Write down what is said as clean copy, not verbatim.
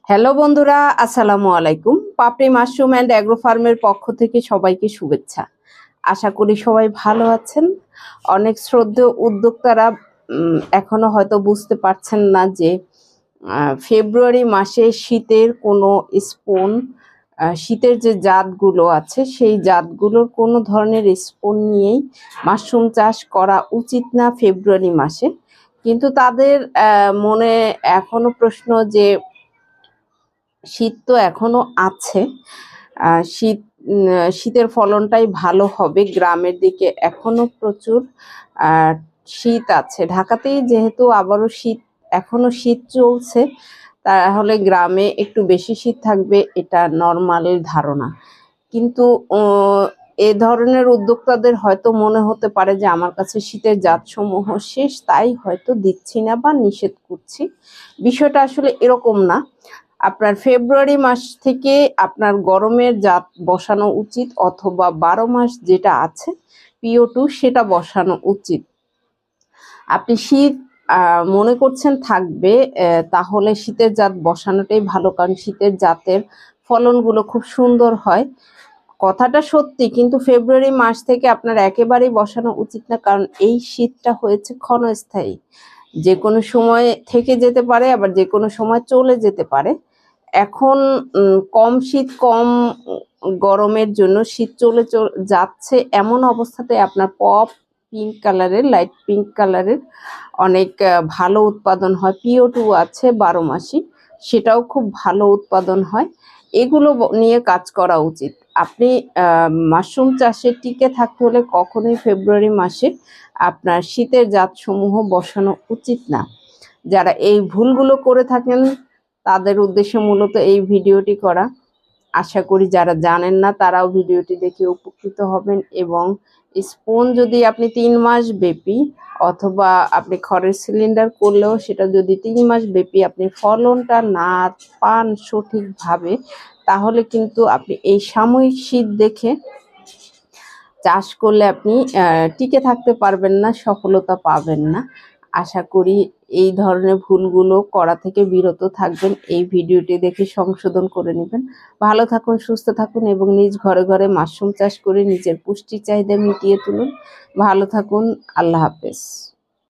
Hello বন্ধুরা, আসসালামু আলাইকুম। পাপড়ি মাশরুম অ্যান্ড অ্যাগ্রো ফার্মের পক্ষ থেকে সবাইকে শুভেচ্ছা। আশা করি সবাই ভালো আছেন। অনেক শ্রদ্ধেয় উদ্যোক্তারা এখনো হয়তো বুঝতে পারছেন না যে ফেব্রুয়ারি মাসে শীতের কোনো স্পোন, শীতের যে জাতগুলো আছে সেই জাতগুলোর কোনো ধরনের স্পোন নিয়েই মাশরুম চাষ করা উচিত না ফেব্রুয়ারি মাসে। কিন্তু তাদের মনে এখনো প্রশ্ন যে শীত তো এখনো আছে, শীতের ফলনটাই ভালো হবে। গ্রামের দিকে এখনো প্রচুর শীত আছে। ঢাকাতেই যেহেতু আবারও এখনো শীত চলছে, তাহলে গ্রামে একটু বেশি শীত থাকবে, এটা নর্মাল ধারণা। কিন্তু এ ধরনের উদ্যোক্তাদের হয়তো মনে হতে পারে যে আমার কাছে শীতের জাতসমূহ শেষ, তাই হয়তো দিচ্ছি না বা নিষেধ করছি। বিষয়টা আসলে এরকম না। আপনার ফেব্রুয়ারি মাস থেকে আপনার গরমের জাত বসানো উচিত, অথবা 12 মাস যেটা আছে PO2 সেটা বসানো উচিত। আপনি শীত মনে করছেন থাকবে, তাহলে শীতের জাত বসানোটাই ভালো, কারণ শীতের জাতের ফলনগুলো খুব সুন্দর হয়। কথাটা সত্যি, কিন্তু ফেব্রুয়ারি মাস থেকে আপনার একেবারেই বসানো উচিত না, কারণ এই শীতটা হয়েছে ক্ষণস্থায়ী। যে কোনো সময় থেকে যেতে পারে, আবার যে কোনো সময় চলে যেতে পারে। এখন কম শীত, কম গরমের জন্য শীত চলে যাচ্ছে, এমন অবস্থাতে আপনার পিঙ্ক কালারের, লাইট পিঙ্ক কালারের অনেক ভালো উৎপাদন হয়। PO2 আছে 12 মাসই, সেটাও খুব ভালো উৎপাদন হয়। এগুলো নিয়ে কাজ করা উচিত। আপনি মাশরুম চাষে টিকে থাকতে হলে কখনোই ফেব্রুয়ারি মাসে আপনার শীতের জাতসমূহ বসানো উচিত না। যারা এই ভুলগুলো করে থাকেন তাদের উদ্দেশ্যে মূলত এই ভিডিওটি করা। আশা করি যারা জানেন না তারাও ভিডিওটি দেখে উপকৃত হবেন। এবং স্পোন যদি আপনি 3 মাস ব্যাপী, অথবা আপনি খড়ের সিলিন্ডার করলেও সেটা যদি 3 মাস ব্যাপী আপনি ফলনটা না পান সঠিকভাবে, তাহলে কিন্তু আপনি এই সাময়িক শীত দেখে চাষ করলে আপনি টিকে থাকতে পারবেন না, সফলতা পাবেন না। আশা করি এই ধরনের ভুলগুলো করা থেকে বিরত থাকবেন, এই ভিডিওটি দেখে সংশোধন করে নেবেন। ভালো থাকুন, সুস্থ থাকুন এবং নিজ ঘরে ঘরে মাশরুম চাষ করে নিজের পুষ্টি চাহিদা মিটিয়ে তুলুন। ভালো থাকুন, আল্লাহ হাফেজ।